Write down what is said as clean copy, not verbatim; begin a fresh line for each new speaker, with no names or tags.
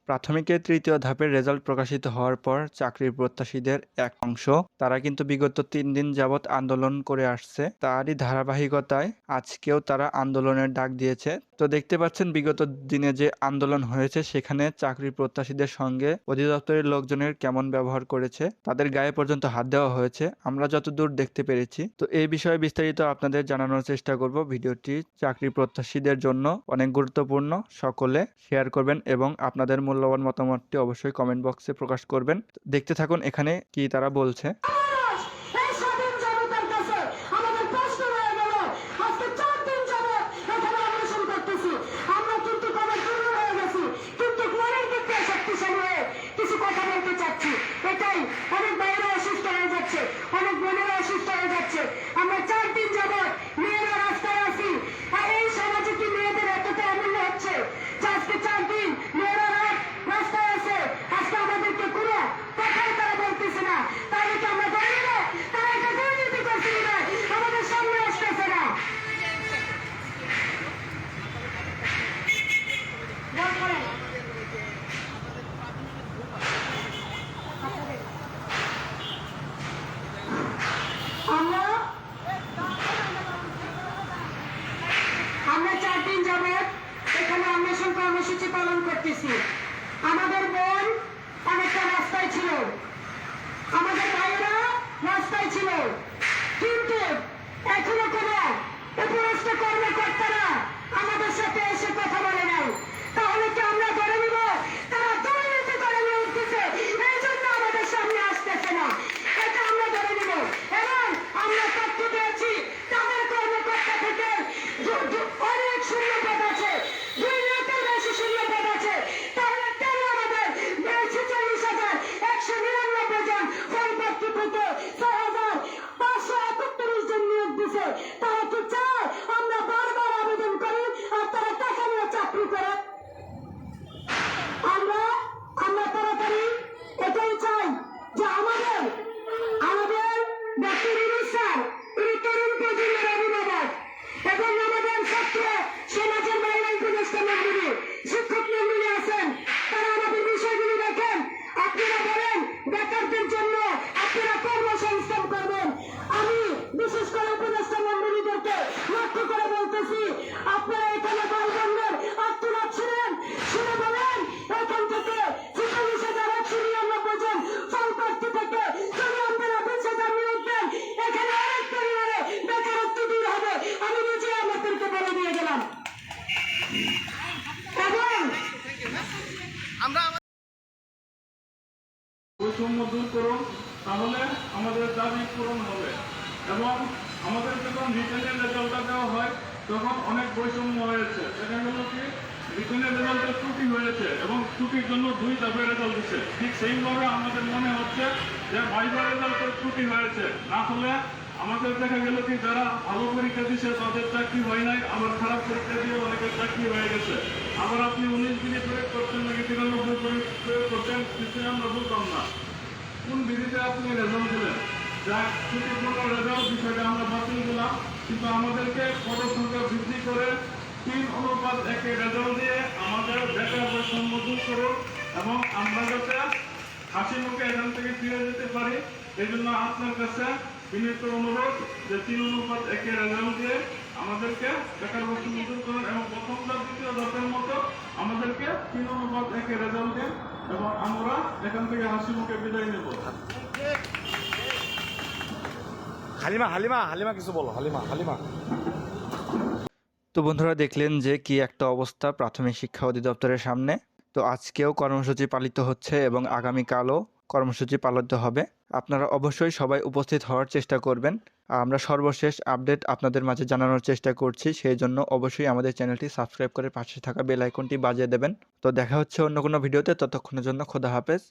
প্রাথমিকের তৃতীয় ধাপের রেজাল্ট প্রকাশিত হওয়ার পর চাকরির প্রত্যাশীদের এক অংশ তারা কিন্তু বিগত ৩ দিন যাবৎ আন্দোলন করে আসছে। তারই ধারাবাহিকতায় আজকেও তারা আন্দোলনের ডাক দিয়েছে। তো দেখতে পাচ্ছেন বিগত দিনে যে আন্দোলন হয়েছে সেখানে চাকরির প্রত্যাশীদের সঙ্গে অধিদপ্তরের লোকজনের কেমন ব্যবহার করেছে, তাদের গায়ে পর্যন্ত হাত দেওয়া হয়েছে আমরা যতদূর দেখতে পেরেছি। তো এই বিষয়ে বিস্তারিত আপনাদের জানানোর চেষ্টা করব। ভিডিওটি চাকরি প্রত্যাশীদের জন্য অনেক গুরুত্বপূর্ণ। সকলে শেয়ার করবেন এবং আপনাদের মূল্যবান মতামতটি অবশ্যই কমেন্ট বক্সে প্রকাশ করবেন। দেখতে থাকুন এখানে কি তারা বলছে।
আমরা 4 দিন যাবত এখানে অন্বেষণ কর্মসূচি পালন করতেছি। আমাদের বোন অনেকটা রাস্তায় ছিল, আমাদের ভাইয়েরা রাস্তায় ছিল, কিন্তু এখনো কোনো উপরস্থ কর্মকর্তারা আমাদের সাথে এসে কথা বলে নাই। তাহলে কি আমরা ধরে নিব তারা দুর্নীতি করে নিয়ে উঠতেছে, এই জন্য আমাদের সামনে আসতেছে না? এটা আমরা ধরে নিব। এবং আমরা তথ্য পেয়েছি তাদের কর্মকর্তা থেকে অনেক শূন্য পদ আছে, 2 লাখের বেশি শূন্য পদ আছে। তাহলে কেন আমাদের 46,199 জন ফলপ্রাপ্তি থেকে 6,538 জন নিয়োগ দিছে? তারা কি চায় আমরা বারবার আবেদন করি আর তারা টাকা নিয়ে চাকরি করে? আমরা তাড়াতাড়ি এটাই চাই যে আমাদের ডক্টর ইউনূস স্যার, তিনি তরুণ প্রজন্মের অভিভাবক এবং আমাদের ছাত্র সমাজের বাইরে উপদেষ্টা মন্ডলী, শিক্ষক মন্ডলী আছেন, তারা আমাদের বিষয়গুলি দেখেন। আপনারা বলেন বেকারদের জন্য আপনারা কর্মসংস্থান করবেন। আমি বিশেষ করে উপদেষ্টা মন্ডলীদেরকে লক্ষ্য করে বলতেছি, আপনারা এখানে বালগঙ্গের আত্মনাদ শুনেন, শুনে বলেন এখান থেকে 46,199 জন ফলপ্রাপ্তি থেকে যদি আপনারা 20,000 নিয়োগ দেন, এখানে অনেক পরিবারে বেকারত্ব দূর হবে। আমি নিজে আমাদেরকে বলে দিয়ে গেলাম। এবং
বৈষম্য দূর করুন, তাহলে আমাদের দাবি পূরণ হবে। এবং আমাদের যখন রিটেনের রেজাল্টটা দেওয়া হয় তখন অনেক বৈষম্য হয়েছে। সেটা হলো কি, রিটেনের রেজাল্টের ত্রুটি হয়েছে এবং ত্রুটির জন্য 2 ধাপে রেজাল্ট দিচ্ছে। ঠিক সেইভাবে আমাদের মনে হচ্ছে যে ভাইবা রেজাল্টের ত্রুটি হয়েছে। না হলে আমাদের দেখা গেল কি, যারা ভালো পরীক্ষা দিচ্ছে তাদের চাকরি হয় নাই, আবার খারাপ পরীক্ষা দিয়ে অনেকের চাকরি হয়ে গেছে। আবার আপনি 19 দিনে প্রয়োগ করছেন নাকি 93 প্রয়োগ করছেন, কিছুই আমরা বুঝলাম না। কোন বিধিতে আপনি রেজাল্ট দিলেন? যা ত্রুটিপূর্ণ রেজাল্ট, বিষয়টা আমরা বাতিল দিলাম, কিন্তু আমাদেরকে পদসংখ্যা বৃদ্ধি করে 3:1 রেজাল্ট দিয়ে আমাদের বেকার বৈষম্য দূর করুন এবং আমরা যাতে হাসি মুখে এখান থেকে ফিরে যেতে পারি। এই জন্য আপনার কাছে বিনীত অনুরোধ যে 3:1 রেজাল্ট দিয়ে আমাদেরকে বেকার বৈষম্য দূর করুন এবং প্রথম ধাপ দ্বিতীয় ধাপের মতো আমাদেরকে 3:1 রেজাল্ট দিন এবং আমরা এখান থেকে হাসি মুখে বিদায় নেব।
হালিমা কিছু বলো। হালিমা।
তো বন্ধুরা দেখলেন যে কি একটা অবস্থা প্রাথমিক শিক্ষা অধিদপ্তরের সামনে। তো আজকেও কর্মসূচি পালিত হচ্ছে এবং আগামীকালও কর্মসূচি পালিত হবে। আপনারা অবশ্যই সবাই উপস্থিত হওয়ার চেষ্টা করবেন। আমরা সর্বশেষ আপডেট আপনাদের মাঝে জানানোর চেষ্টা করছি, সেই জন্য অবশ্যই আমাদের চ্যানেলটি সাবস্ক্রাইব করে পাশে থাকা বেল আইকনটি বাজিয়ে দেবেন। তো দেখা হচ্ছে অন্য কোনো ভিডিওতে, ততক্ষণের জন্য খোদা হাফেজ।